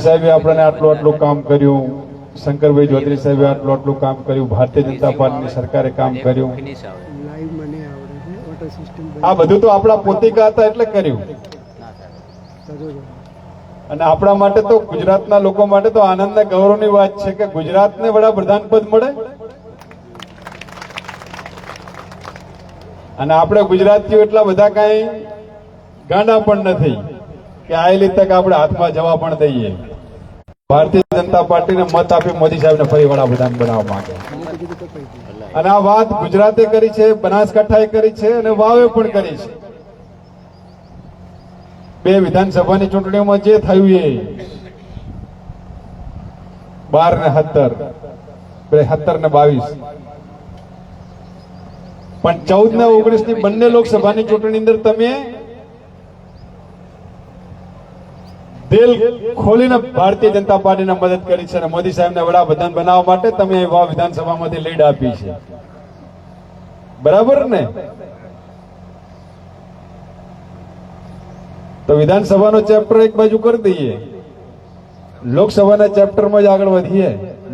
સાહેબે આપણને આટલું કામ કર્યું, શંકરભાઈ ચૌધરી સાહેબે આટલું કામ કર્યું, ભારતીય જનતા પાર્ટીની સરકારે કામ કર્યું, આ બધું તો આપણા પોતિકા હતા એટલે કર્યું. અને આપણા માટે તો ગુજરાતના લોકો માટે તો આનંદ ને ગૌરવની વાત છે કે ગુજરાતને વડાપ્રધાન પદ મળે. અને આપણે ગુજરાતીઓ એટલા બધા કઈ ગાંડા પણ નથી કે આયેલી તક આપણે હાથમાં જવા પણ દઈએ. ભારતીય જનતા પાર્ટીને મત આપી મોદી સાહેબને ફરી વડાપ્રધાન બનાવવા માંગે. અને આ વાત ગુજરાતે કરી છે, બનાસકાંઠાએ કરી છે અને વાવે પણ કરી છે. 2 વિધાનસભાની ચૂંટણીઓમાં જે થયું એ 12 ને 17, 17 ને 22, પણ 14 ને 19 ની બંને લોકસભાની ચૂંટણી અંદર તમે દિલ ખોલીને ભારતીય જનતા પાર્ટીને મદદ કરી છે અને મોદી સાહેબને વડાપ્રધાન બનાવવા માટે તમે એવા વિધાનસભામાંથી લીડ આપી છે. બરાબર ને? તો વિધાનસભાનો ચેપ્ટર એક બાજુ કરી દઈએ, લોકસભાના ચેપ્ટરમાં જ આગળ વધીએ,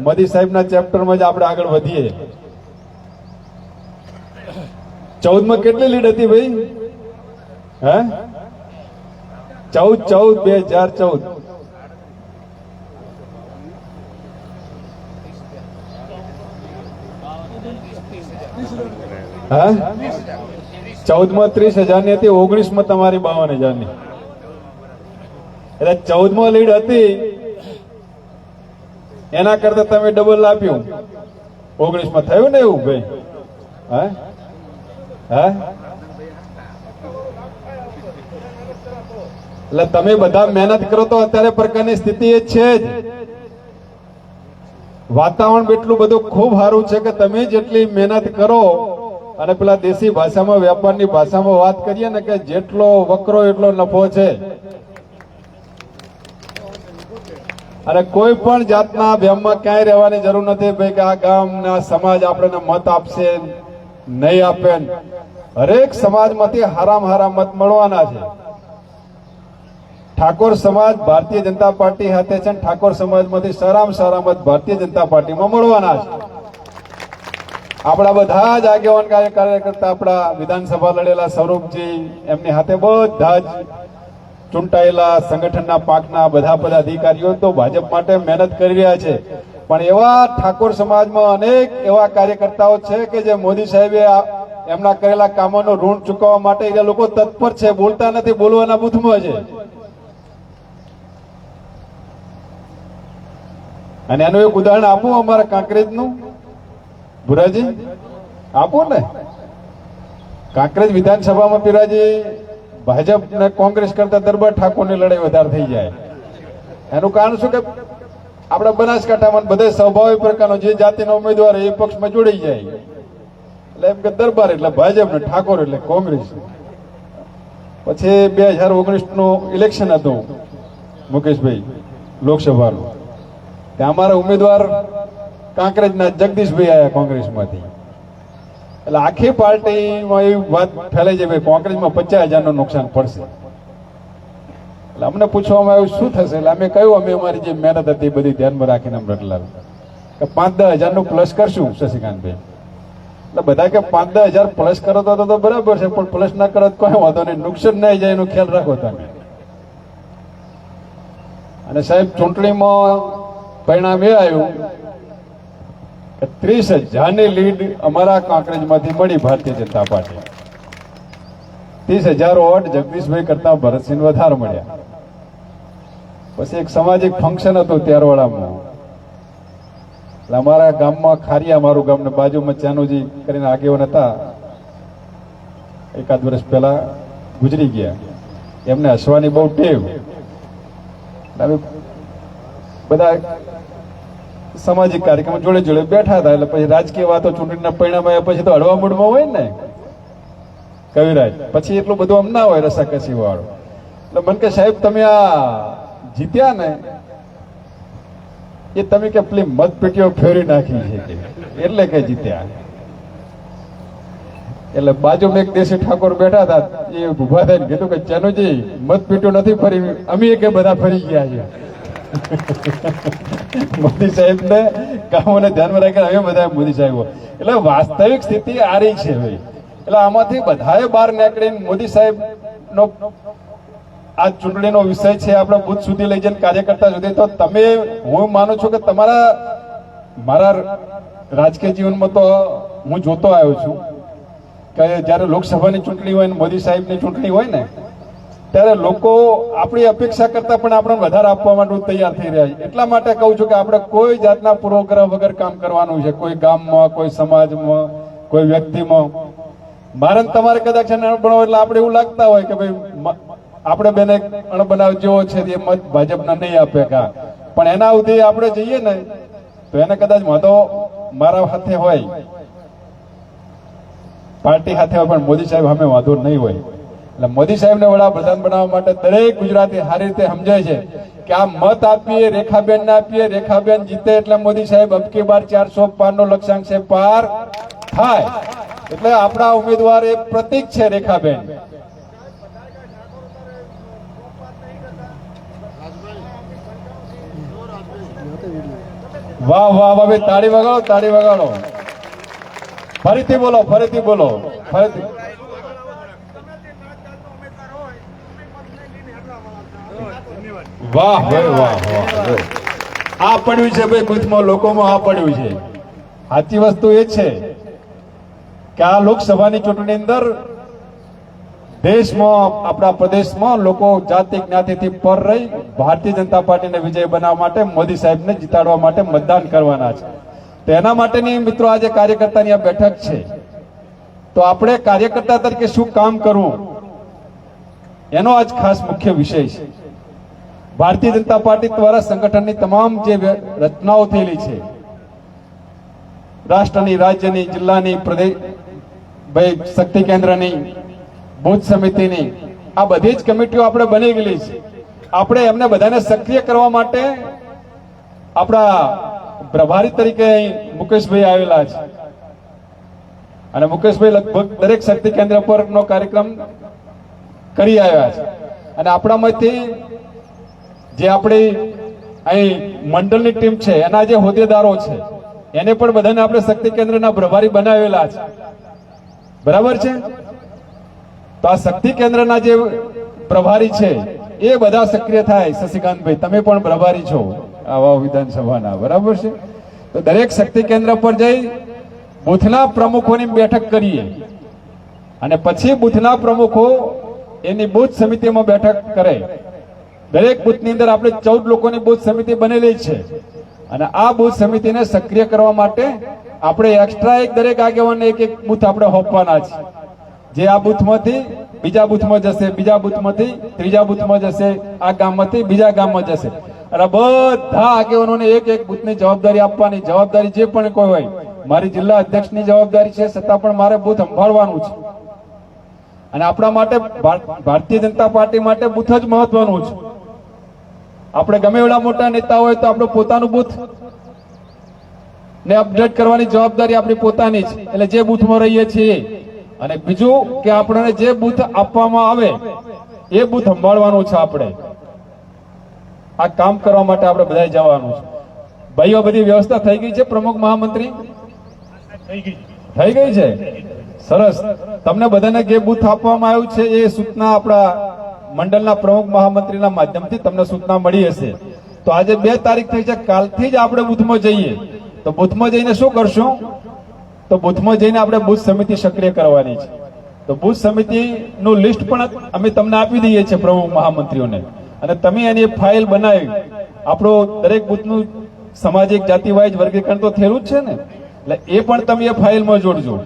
મોદી સાહેબના ચેપ્ટરમાં જ આપણે આગળ વધીએ. 14 માં કેટલી લીડ હતી ભાઈ? હે 2014 હા 14 માં 30,000 ની હતી, 19 માં તમારી 52,000 ની. એટલે 14 માં લીડ હતી એના કરતા તમે ડબલ આપ્યું, 19 માં થયું ને એવું ભાઈ? હા હા એટલે તમે બધા મહેનત કરો તો અત્યારે પ્રકારની સ્થિતિ એ છે જ. વાતાવરણ એટલું બધું ખૂબ સારું છે કે તમે જેટલી મહેનત કરો, અને પેલા દેશી ભાષામાં વેપારની ભાષામાં વાત કરીએ ને કે જેટલો વકરો એટલો નફો છે. અને કોઈ પણ જાતના ભ્રમમાં ક્યાંય રહેવાની જરૂર નથી ભાઈ કે આ ગામના સમાજ આપણને મત આપશે નહીં આપે. હરેક સમાજમાંથી હારામાં હારા મત મળવાના છે. ઠાકોર સમાજ ભારતીય જનતા પાર્ટી સાથે છે, ઠાકોર સમાજમાંથી સારામાં સારા મત ભારતીય જનતા પાર્ટીમાં મળવાના છે. આપણા બધા જ આગેવાન કાર્યકર્તા, આપણા વિધાનસભા લડેલા સ્વરૂપજી, એમની સાથે બધા જ ચૂંટાયેલા સંગઠનના પાંખના બધા પદાધિકારીઓ તો ભાજપ માટે મહેનત કરી રહ્યા છે. પણ એવા ઠાકોર સમાજમાં અનેક એવા કાર્યકર્તાઓ છે કે જે મોદી સાહેબે એમના કરેલા કામોનું ઋણ ચૂકવવા માટે એ લોકો તત્પર છે, બોલતા નથી, બોલવાના બૂથમાં છે. અને એનું એક ઉદાહરણ આપું અમારા કાંકરેજનું. ભુરાજી આપો ને. કાંકરેજ વિધાનસભામાં પીરાજી ભાજપ ને કોંગ્રેસ કરતા દરબાર ઠાકોરની લડાઈ વધારે થઈ જાય. એનું કારણ શું કે આપણા બનાસકાંઠામાં બધા સ્વાભાવિક પ્રકારનો જે જાતિનો ઉમેદવાર એ પક્ષમાં જોડાઈ જાય. એટલે એમ કે દરબાર એટલે ભાજપ ને ઠાકોર એટલે કોંગ્રેસ. પછી 2019 નું ઇલેક્શન હતું મુકેશભાઈ લોકસભાનું, ત્યાં અમારા ઉમેદવાર કાંકરેજના જગદીશભાઈ આવ્યા કોંગ્રેસમાંથી. એટલે આખી પાર્ટીમાં એવી વાત ફેલાઈ જાય ભાઈ કોંગ્રેસમાં 50,000 નું નુકસાન પડશે. એટલે અમને પૂછવામાં આવ્યું શું થશે? એટલે અમે કહ્યું અમે અમારી જે મહેનત હતી બધી ધ્યાનમાં રાખીને અમે રટલાવ્યું કે 5-10,000 નું પ્લસ કરશું શશિકાંતભાઈ. એટલે બધા કે 5-10,000 પ્લસ કરો તો બરાબર છે, પણ પ્લસ ના કરો તો કોઈ વાંધો નહીં, નુકસાન નહીં જાય એનો ખ્યાલ રાખો તમે. અને સાહેબ ચૂંટણીમાં પરિણામ એ આવ્યું કે 30,000 ની લીડ અમારા કાંકરેજમાંથી મળી ભારતીય જનતા પાર્ટી. 30,000 વોટ જગદીશભાઈ કરતા ભરતસિંહ વધારે મળ્યા. પછી એક સામાજિક ફંક્શન હતું ત્યારવાડામાં. એટલે અમારા ગામમાં ખારિયા, મારું ગામ ને બાજુમાં ચાનુજી કરીને આગેવાન હતા, એકાદ વર્ષ પહેલા ગુજરી ગયા. એમને હસવાની બહુ ટેવ. બધા સામાજિક કાર્યક્રમ જોડે જોડે બેઠા હતા. એટલે પછી રાજકીય વાતો ચૂંટણીના પરિણામ આવ્યા પછી તો હળવા મૂડમાં હોય ને કવિરાજ, પછી એટલું બધું આમ ના હોય રસાકસી વાળું. એટલે મને કે સાહેબ તમે આ જીત્યા ને એ તમે કે પેલી મતપેટીઓ ફેરવી નાખી છે એટલે કે જીત્યા. એટલે બાજુમાં એક દેશી ઠાકોર બેઠા હતા, એ ઉભા થઈને કીધું કે ચેનુજી મતપેટીઓ નથી ફરી, અમે કે બધા ફરી ગયા છે. મોદી સાહેબને કામોને ધ્યાનમાં રાખીને હવે બધા મોદી સાહેબો, એટલે વાસ્તવિક સ્થિતિ આ રહી છે ભાઈ. એટલે આમાંથી બધાએ બહાર નીકળીને મોદી સાહેબ નો આ ચૂંટણીનો વિષય છે, આપણે બુથ સુધી લઈ જઈને કાર્યકર્તા સુધી. તો તમે, હું માનું છું કે મારા રાજકીય જીવનમાં તો હું જોતો આવ્યો છું કે જ્યારે લોકસભાની ચૂંટણી હોય ને મોદી સાહેબની ચૂંટણી હોય ને, ત્યારે લોકો આપણી અપેક્ષા કરતા પણ આપણને વધારે આપવા માટે તૈયાર થઈ રહ્યા છે. એટલા માટે કહું છું કે આપણે કોઈ જાતના પૂર્વગ્રહ વગર કામ કરવાનું છે, કોઈ ગામમાં, કોઈ સમાજમાં, કોઈ વ્યક્તિમાં. મારે તમારે કદાચ અણબનાવ એટલે આપણે એવું લાગતા હોય કે ભાઈ આપણે બેને અણબનાવ જેવો છે એ મત ભાજપના નહીં આપે કા, પણ એના સુધી આપણે જઈએ ને તો એને કદાચ મતો મારા હાથે હોય, પાર્ટી સાથે હોય, પણ મોદી સાહેબ સામે વાંધો નહીં હોય. એટલે મોદી સાહેબને વડાપ્રધાન બનાવવા માટે દરેક ગુજરાતી સારી રીતે સમજાય છે કે આ મત આપીએ, રેખાબેન ને આપીએ, રેખાબેન જીતે એટલે મોદી સાહેબ અબકી બાર 400 પારનો લક્ષ્યાંક છે પાર થાય. એટલે આપણા ઉમેદવાર એ પ્રતીક છે રેખાબેન. વાહ વાહ વાહ, તાળી વગાડો, તાળી વગાડો. ફરીથી બોલો, ફરીથી બોલો, ફરીથી. વાહ ભાઈ વાહ વાહ. આ પડ્યું છે ભાઈ બુથમાં, લોકોમાં આ પડ્યું છે. સાચી વસ્તુ એ છે કે આ લોકસભાની ચૂંટણી અંદર દેશમાં, આપણા પ્રદેશમાં લોકો જાતિ જ્ઞાતિથી પર રહી ભારતીય જનતા પાર્ટીને વિજય બનાવવા માટે, મોદી સાહેબને જીતાડવા માટે મતદાન કરવાના છે. તો એના માટેની મિત્રો આજે કાર્યકર્તાની આ બેઠક છે. તો આપણે કાર્યકર્તા તરીકે શું કામ કરવું એનો આજ ખાસ મુખ્ય વિષય છે. ભારતીય જનતા પાર્ટી દ્વારા સંગઠનની તમામ જે રચનાઓ થયેલી છે, રાષ્ટ્રની, રાજ્યની, જિલ્લાની, પ્રદેશ, ભાઈ શક્તિ કેન્દ્રની, બુથ સમિતિની, આ બધી જ કમિટીઓ આપણે બની ગયેલી છે. આપણે એમને બધાને સક્રિય કરવા માટે આપણા પ્રભારી તરીકે મુકેશભાઈ આવેલા છે, અને મુકેશભાઈ લગભગ દરેક શક્તિ કેન્દ્ર પરનો કાર્યક્રમ કરી આવ્યા છે. અને આપણામાંથી જે આપણી અહીં મંડળની ટીમ છે, એના જે હોદ્દેદારો છે, એને પણ બધાને આપણે શક્તિ કેન્દ્રના પ્રભારી બનાવેલા છે. બરાબર છે? તો આ શક્તિ કેન્દ્રના જે પ્રભારી છે એ બધા સક્રિય થાય. શશિકાંતભાઈ, તમે પણ પ્રભારી છો આવા વિધાનસભાના, બરાબર છે? તો દરેક શક્તિ કેન્દ્ર પર જઈ બુથના પ્રમુખોની બેઠક કરીએ, અને પછી બુથના પ્રમુખો એની બુથ સમિતિમાં બેઠક કરે. દરેક બુથની અંદર આપણે 14 લોકોની બુથ સમિતિ બનેલી છે, અને આ બુથ સમિતિને સક્રિય કરવા માટે આપણે એક્સ્ટ્રા એક દરેક આગેવાનને એક એક બુથ આપણે હોપવાના છે. જે આ બુથમાંથી બીજા બુથમાં જશે, બીજા બુથમાંથી ત્રીજા બુથમાં જશે, આ ગામમાંથી બીજા ગામમાં જશે, અને બધા આગેવાનોને એક એક બુથની જવાબદારી આપવાની. જવાબદારી જે પણ કોઈ હોય, મારી જિલ્લા અધ્યક્ષની જવાબદારી છે, છતાં પણ મારે બુથ સંભાળવાનું છે. અને આપણા માટે, ભારતીય જનતા પાર્ટી માટે બુથ જ મહત્વનું છે. આપણે ગમે એવડા મોટા નેતા હોય તો આપણે પોતાનું બુથ ને અપડેટ કરવાની જવાબદારી આપણી પોતાની છે. એટલે જે બુથમાં રહીએ છીએ, અને બીજું કે આપણને જે બુથ આપવામાં આવે એ બુથ સંભાળવાનું છે. આપણે આ કામ કરવા માટે આપણે બધાએ જવાનું છે. ભાઈઓ, બધી વ્યવસ્થા થઈ ગઈ છે? પ્રમુખ મહામંત્રી થઈ ગઈ છે? સરસ. તમને બધાને જે બુથ આપવામાં આવ્યું છે એ સૂચના આપણા મંડળના પ્રમુખ મહામંત્રીના માધ્યમથી તમને સૂચના મળી હશે. તો આજે 2 તારીખ થઈ છે, કાલથી જ આપણે બુથમાં જઈએ. તો બુથમાં જઈને શું કરશું? તો બુથમાં જઈને આપણે બુથ સમિતિ સક્રિય કરવાની છે. તો બુથ સમિતિનું લિસ્ટ પણ અમે તમને આપી દઈએ છીએ પ્રમુખ મહામંત્રીઓને, અને તમે એની ફાઇલ બનાવી. આપણું દરેક બુથનું સામાજિક જાતિ વાઇઝ વર્ગીકરણ તો થયેલું જ છે ને, એટલે એ પણ તમે એ ફાઇલમાં જોડજો.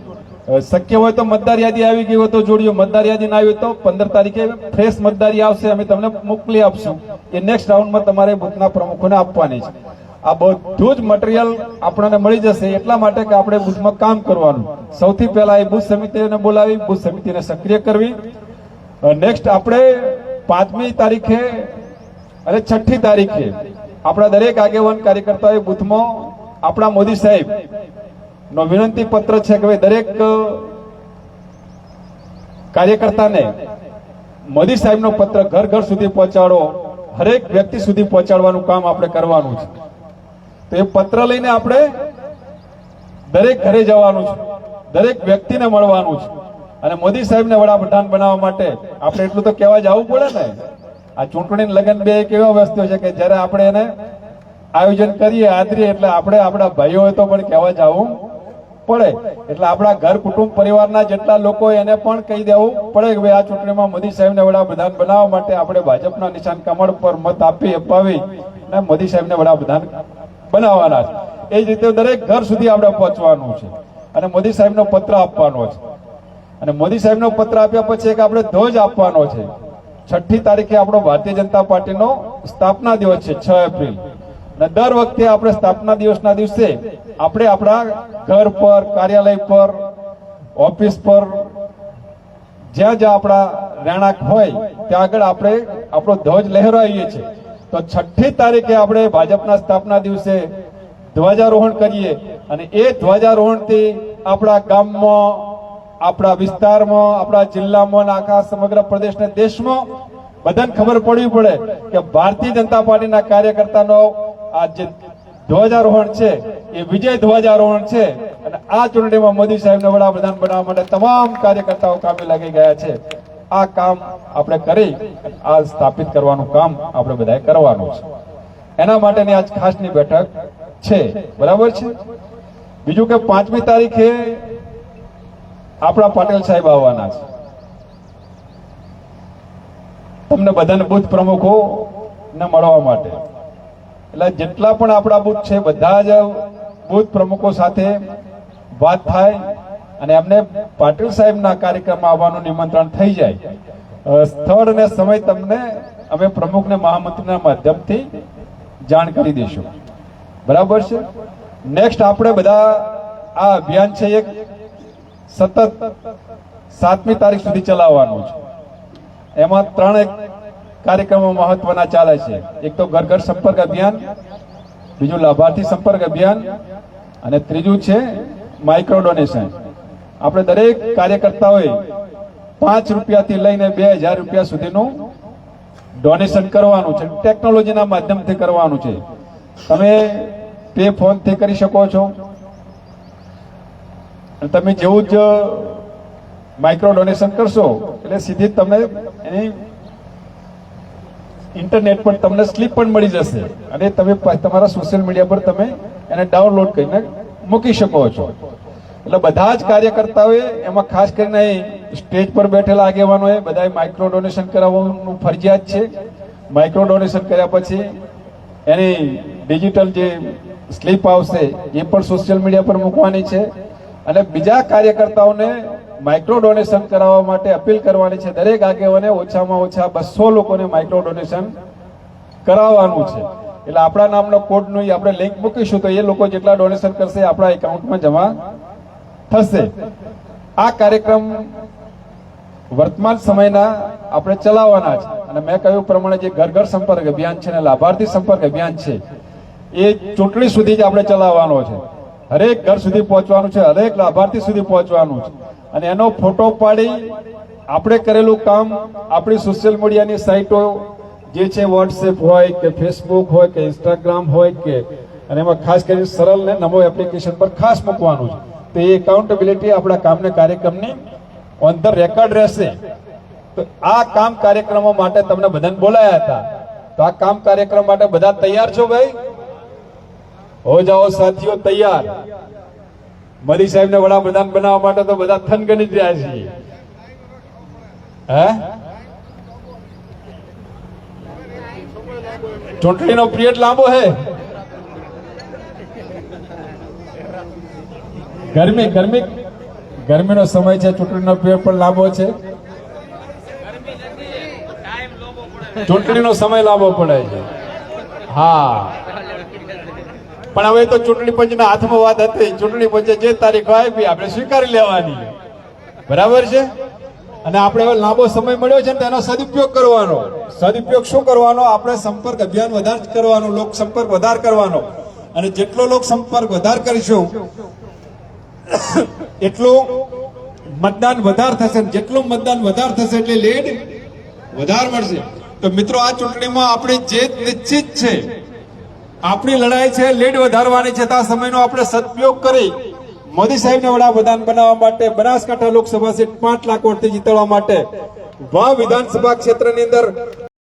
શક્ય હોય તો મતદાર યાદી આવી ગઈ હોય તો જોડજો. મતદાર યાદી ના આવી તો 15 તારીખે ફ્રેશ મતદારી આવશે, અમે તમને મોકલી આપશું. એ નેક્સ્ટ રાઉન્ડમાં તમારે બુથના પ્રમુખોને આપવાની છે. આ બધું જ મટીરિયલ આપણને મળી જશે, એટલા માટે કે આપણે બુથમાં કામ કરવાનું. સૌથી પહેલા એ બુથ સમિતિને બોલાવી, બુથ સમિતિને સક્રિય કરવી. નેક્સ્ટ આપણે 5મી તારીખે અને 6ઠી તારીખે આપણા દરેક આગેવાન કાર્યકર્તાઓએ બુથમાં આપણા મોદી સાહેબ નો વિનંતી પત્ર છે કે દરેક કાર્યકર્તાને મોદી સાહેબનો પત્ર ઘર ઘર સુધી પહોંચાડો. હરેક વ્યક્તિ સુધી પહોંચાડવાનું કામ આપણે કરવાનું છે. તો એ પત્ર લઈને આપણે દરેક ઘરે જવાનું છે, દરેક વ્યક્તિને મળવાનું છે. અને મોદી સાહેબને વડાપ્રધાન બનાવવા માટે આપણે એટલું તો કહેવા જવું પડે ને. આ ચૂંટણી લગ્ન બે એક એવા વસ્તુ છે કે જ્યારે આપણે એને આયોજન કરીએ આદરીએ એટલે આપણે આપણા ભાઈઓ હોય તો પણ કહેવા જવું પડે. એટલે આપણા ઘર કુટુંબ પરિવારના જેટલા લોકો એને પણ કહી દેવું પડે કે ભાઈ આ ચૂંટણીમાં મોદી સાહેબને વડાપ્રધાન બનાવવા માટે આપણે ભાજપના નિશાન કમળ પર મત આપી અપાવી અને મોદી સાહેબને વડાપ્રધાન બનાવવાના છે. એ જ રીતે દરેક ઘર સુધી આપણે પહોંચવાનું છે અને મોદી સાહેબનો પત્ર આપવાનો છે. અને મોદી સાહેબનો પત્ર આપ્યા પછી એક આપણે ધ્વજ આપવાનો છે. 6મી તારીખે આપણો ભારતીય જનતા પાર્ટીનો સ્થાપના દિવસ છે, 6 એપ્રિલ. અને દર વખતે આપણે સ્થાપના દિવસના દિવસે આપણે આપણા ઘર પર, કાર્યાલય પર, ઓફિસ પર, જ્યાં જ્યાં આપણા રહેણાંક હોય ત્યાં આગળ આપણે આપણો ધ્વજ લહેરાવીએ છીએ. તો 6મી તારીખે આપણે ભાજપના સ્થાપના દિવસે ધ્વજારોહણ કરીએ અને એ ધ્વજારોહણથી આપણા ગામમાં, આપણા વિસ્તારમાં, આપણા જિલ્લામાં, આખા સમગ્ર પ્રદેશને, દેશમાં બધાને ખબર પડવી પડે કે ભારતીય જનતા પાર્ટીના કાર્યકર્તાનો આ જે ધ્વજારોહણ છે એ વિજય ધ્વજારોહણ છે. અને આ ચૂંટણીમાં મોદી સાહેબને વડાપ્રધાન બનાવવા માટે તમામ કાર્યકર્તાઓ કામે લાગી ગયા છે. આ કામ આપણે કરી આ સ્થાપિત કરવાનું કામ આપણે બધાએ કરવાનું છે. એના માટેની આજ ખાસની બેઠક છે. બરાબર છે. બીજું કે 5મી તારીખે આપણા પાટીલ સાહેબ આવવાના છે. તમને બધાને બુથ પ્રમુખો ને મળવા માટે. એટલે જેટલા પણ આપણા બુથ છે બધા જ બુથ પ્રમુખો સાથે વાત થાય અને એમને પાટીલ સાહેબના કાર્યક્રમમાં આવવાનું નિમંત્રણ થઈ જાય. સ્થળ અને સમય તમને અમે પ્રમુખને મહામંત્રીના માધ્યમથી જાણ કરી દઈશું. બરાબર છે. નેક્સ્ટ આપણે બધા આ અભિયાન છે એક સતત 7મી તારીખ સુધી ચલાવવાનું છે. એમાં 3 કાર્યક્રમો મહત્વના ચાલે છે. એક તો ઘર ઘર સંપર્ક અભિયાન, બીજું લાભાર્થી સંપર્ક અભિયાન અને ત્રીજું છે માઇક્રો ડોનેશન. આપણે દરેક કાર્યકર્તાઓએ 5 રૂપિયાથી લઈને 2000 રૂપિયા સુધીનું ડોનેશન કરવાનું છે. ટેકનોલોજીના માધ્યમથી કરવાનું છે. તમે પે ફોનથી કરી શકો છો. તમે જેવું જ માઇક્રો ડોનેશન કરશો એટલે સીધી તમને એની ઇન્ટરનેટ પર તમને સ્લીપ પણ મળી જશે અને તમે તમારા સોશિયલ મીડિયા પર તમે એને ડાઉનલોડ કરીને મૂકી શકો છો. એટલે બધા જ કાર્યકર્તાઓએ એમાં ખાસ કરીને સ્ટેજ પર બેઠેલા આગેવાનોએ બધાએ માઇક્રો ડોનેશન કરાવવાનું ફરજિયાત છે. માઇક્રો ડોનેશન કર્યા પછી એની ડિજિટલ જે સ્લીપ આવશે એ પણ સોશિયલ મીડિયા પર મૂકવાની છે. અને બીજા કાર્યકર્તાઓને માઇક્રો ડોનેશન કરાવવા માટે અપીલ કરવાની છે. દરેક આગેવાને ઓછામાં ઓછા 200 લોકોને માઇક્રો ડોનેશન કરાવવાનું છે. એટલે આપણા નામનો કોડનું આપણે લિંક મૂકીશું તો એ લોકો જેટલા ડોનેશન કરશે આપણા એકાઉન્ટમાં જમા થશે. આ કાર્યક્રમ વર્તમાન સમયના આપણે ચલાવવાના છે. અને મેં કહ્યું પ્રમાણે જે ઘર ઘર સંપર્ક અભિયાન છે અને લાભાર્થી સંપર્ક અભિયાન છે એ ચૂંટણી સુધી જ આપણે ચલાવવાનો છે. હરેક ઘર સુધી પહોંચવાનું છે, હરેક લાભાર્થી સુધી પહોંચવાનું છે. અને એનો ફોટો પાડી આપણે કરેલું કામ આપણી સોશિયલ મીડિયાની સાઇટો જે છે, વોટ્સએપ હોય કે ફેસબુક હોય કે ઇન્સ્ટાગ્રામ હોય કે, અને એમાં ખાસ કરીને સરળ ને નમો એપ્લિકેશન પર ખાસ મૂકવાનું છે. તો એ એકાઉન્ટેબિલિટી આપણા કામને કાર્યક્રમની ઓન ધ રેકોર્ડ રહેશે. તો આ કામ કાર્યક્રમો માટે તમને બધાને બોલાયા હતા. તો આ કામ કાર્યક્રમ માટે બધા તૈયાર છો ભાઈ? હો જાઓ સાથીઓ તૈયાર. મોદી સાહેબને વડાપ્રધાન બનાવવા માટે તો બધા થનગની જ રહ્યા છીએ. હે ચૂંટણીનો પિરિયડ લાંબો હે. ગરમીનો સમય છે, ચૂંટણીનો પિરિયડ પણ લાંબો છે. ચૂંટણીનો સમય લાંબો પડે છે. હા, પણ હવે તો ચૂંટણી પંચના હાથમાં વાત હતી. ચૂંટણી પંચે જે તારીખ આપી આપણે સ્વીકારી લેવાની. બરાબર છે. અને આપણે હવે લાંબો સમય મળ્યો છે તેનો સદુપયોગ કરવાનો. સદુપયોગ શું કરવાનો? આપણે સંપર્ક અભિયાન વધારે કરવાનો, લોક સંપર્ક વધારે કરવાનો. અને જેટલો લોક સંપર્ક વધારે કરીશું એટલું મતદાન વધારે થશે. જેટલું મતદાન વધારે થશે એટલે લીડ વધારે મળશે. તો મિત્રો આ ચૂંટણીમાં આપણી જીત નિશ્ચિત છે. આપણી લડાઈ છે લીડ વધારવાની છે. તો આ સમયનો આપણે સદુપયોગ કરી મોદી સાહેબને વડાપ્રધાન બનાવવા માટે, બનાસકાંઠા લોકસભા સીટ 5 લાખ વોટથી જીતવા માટે વાવ વિધાનસભા ક્ષેત્રની અંદર